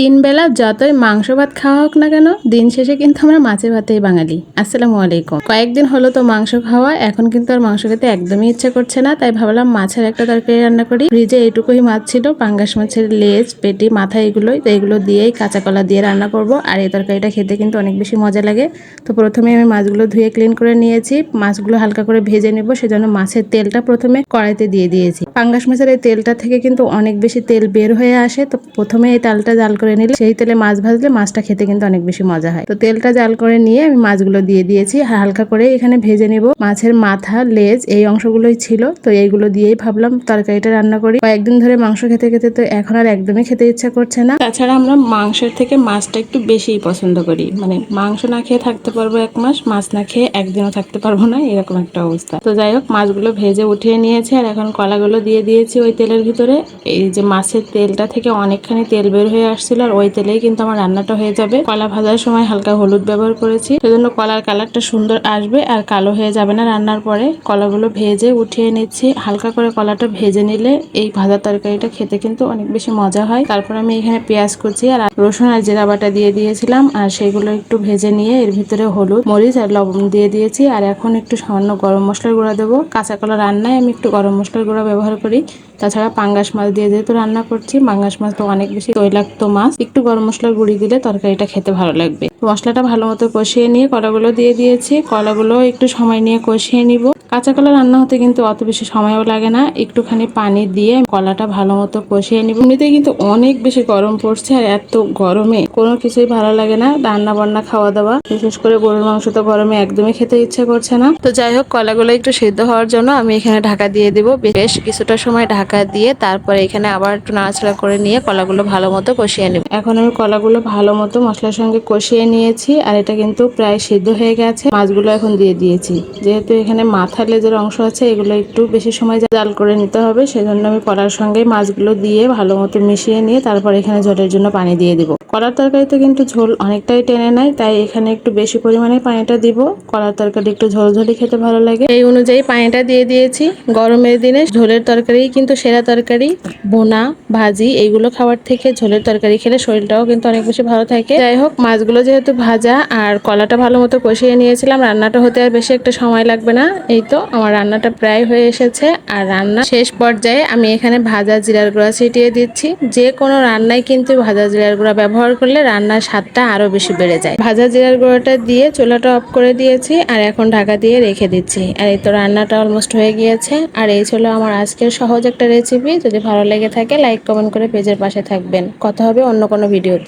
তিন বেলা যতই মাংস ভাত খাওয়া হোক না কেন, দিন শেষে কিন্তু আমরা মাছে ভাতেই বাঙালি। আসসালামু আলাইকুম। কয়েকদিন হলো তো মাংস খাওয়া, এখন কিন্তু আর মাংস খেতে একদমই ইচ্ছে করছে না। তাই ভাবলাম মাছের একটা তরকারি রান্না করি। ফ্রিজে এইটুকুই মাছ ছিল, পাঙ্গাস মাছের লেজ, পেটি, মাথা, এগুলোই। তো এগুলো দিয়েই কাঁচা কলা দিয়ে রান্না করব। আর এই তরকারিটা খেতে কিন্তু অনেক বেশি মজা লাগে। তো প্রথমে আমি মাছগুলো ধুয়ে ক্লিন করে নিয়েছি। মাছগুলো হালকা করে ভেজে নেব, সেজন্য মাছের তেলটা প্রথমে কড়াইতে দিয়ে দিয়েছি। পাঙ্গাস মাছের এই তেলটা থেকে কিন্তু অনেক বেশি তেল বের হয়ে আসে। তো প্রথমে এই তেলটা জাল করে নিলে, সেই তেলে মাছ ভাজলে মাছটা খেতে কিন্তু অনেক বেশি মজা হয়। তো তেলটা জাল করে নিয়ে আমি মাছগুলো দিয়ে দিয়েছি, হালকা করে এখানে ভেজে নেব। মাছের মাথা, লেজ, এই অংশগুলোই ছিল। তো এইগুলো দিয়েই ভাবলাম তরকারিটা রান্না করি। কয়েকদিন ধরে মাংস খেতে খেতে তো এখন আর একদমই খেতে ইচ্ছা করছে না। তাছাড়া আমরা মাংসের থেকে মাছটা একটু বেশিই পছন্দ করি। মানে মাংস না খেয়ে থাকতে পারবো এক মাস, মাছ না খেয়ে একদিনও থাকতে পারবো না, এরকম একটা অবস্থা। তো যাই হোক, মাছগুলো ভেজে উঠিয়ে নিয়েছি আর এখন কলাগুলো দিয়ে দিয়েছি ওই তেলের ভিতরে। এই যে মাছের তেলটা থেকে অনেকখানি তেল বের হয়ে আসছিল, আর ওই তেলেই কিন্তু আমার রান্নাটা হয়ে যাবে। কলা ভাজার সময় হালকা হলুদ ব্যবহার করেছি, সেজন্য কলার কালারটা সুন্দর আসবে আর কালো হয়ে যাবে না রান্নার পরে। কলাগুলো ভেজে উঠিয়ে নিচ্ছি। হালকা করে কলাটা ভেজে নিলে এই ভাজা তরকারিটা খেতে কিন্তু অনেক বেশি মজা হয়। তারপর আমি এখানে পেঁয়াজ কুচি আর রসুন আর জিরা বাটা দিয়ে দিয়েছিলাম, আর সেগুলো একটু ভেজে নিয়ে এর ভিতরে হলুদ, মরিচ আর লবণ দিয়ে দিয়েছি। আর এখন একটু সামান্য গরম মশলার গুঁড়া দেবো। কাঁচা কলা রান্নায় আমি একটু গরম মশলার গুঁড়া ব্যবহার করি। তাছাড়া পাঙ্গাস মাছ দিয়ে যেহেতু রান্না করছি, পাঙ্গাস মাছ তো অনেক বেশি তৈলাক্ত মাছ, একটু গরম মশলার গুঁড়ি দিলে তরকারিটা খেতে ভালো লাগবে। মশলাটা ভালো মতো কষিয়ে নিয়ে কলাগুলো দিয়ে দিয়েছি। কলাগুলো একটু সময় নিয়ে কষিয়ে নিব। কাঁচা কলা রান্না হতে কিন্তু অত বেশি সময়ও লাগে না, একটুখানি পানি দিয়ে কলাটা ভালো মতো কষিয়ে নিব। এমনিতেই কিন্তু অনেক বেশি গরম পড়ছে, আর এত গরমে কোনো কিছুই ভালো লাগে না রান্না বান্না, খাওয়া দাওয়া। বিশেষ করে গরুর মাংস তো গরমে একদমই খেতে ইচ্ছে করছে না। তো যাই হোক, কলাগুলো একটু সিদ্ধ হওয়ার জন্য আমি এখানে ঢাকা দিয়ে দিব। বেশ কিছুটা সময় ঢাকা দিয়ে তারপরে এখানে আবার একটু নাড়াচাড়া করে নিয়ে কলাগুলো ভালো মতো কষিয়ে নেব। এখন আমি কলাগুলো ভালো মতো মশলার সঙ্গে কষিয়ে নিয়েছি, আর এটা কিন্তু প্রায় সিদ্ধ হয়ে গেছে। মাছগুলো এখন দিয়ে দিয়েছি। যেহেতু এখানে মাথা, লেজের অংশ আছে, এগুলো একটু বেশি সময় জাল করে নিতে হবে, সেজন্য আমি কলার সঙ্গে মাছগুলো দিয়ে ভালো মতো মিশিয়ে নিয়ে তারপর এখানে ঝোলের জন্য পানি দিয়ে দিব। কলার তরকারিতে কিন্তু ঝোল অনেকটাই টেনে নেয়, তাই এখানে একটু বেশি পরিমাণে পানিটা দিব। কলার তরকারি একটু ঝোলঝোলি খেতে ভালো লাগে, এই অনুযায়ী পানিটা দিয়ে দিয়েছি। গরমের দিনে ঝোলের তরকারি কিন্তু সেরা তরকারি। ভুনা, ভাজি এইগুলো খাওয়ার থেকে ঝোলের তরকারি খেলে শরীরটাও কিন্তু অনেক বেশি ভালো থাকে। যাই হোক, মাছগুলো যেহেতু ভাজা আর কলাটা ভালো মতো কষিয়ে নিয়েছিলাম, রান্নাটা হতে আর বেশি একটা সময় লাগবে না। এই তো আমার রান্নাটা প্রায় হয়ে এসেছে। আর রান্না শেষ পর্যায়ে আমি এখানে ভাজা জিরার গুঁড়া ছিটিয়ে দিচ্ছি। যে কোনো রান্নায় কিন্তু ভাজা জিরার গুঁড়া ব্যবহার করলে রান্নার স্বাদটা আরো বেশি বেড়ে যায়। ভাজা জিরার গুঁড়াটা দিয়ে চুলাটা অফ করে দিয়েছি, আর এখন ঢাকা দিয়ে রেখে দিচ্ছি। আর এই তো রান্নাটা অলমোস্ট হয়ে গিয়েছে। আর এই ছিল আমার আজকের সহজ একটা রেসিপি। যদি ভালো লেগে থাকে লাইক কমেন্ট করে পেজের পাশে থাকবেন। কথা হবে অন্য কোনো ভিডিওতে।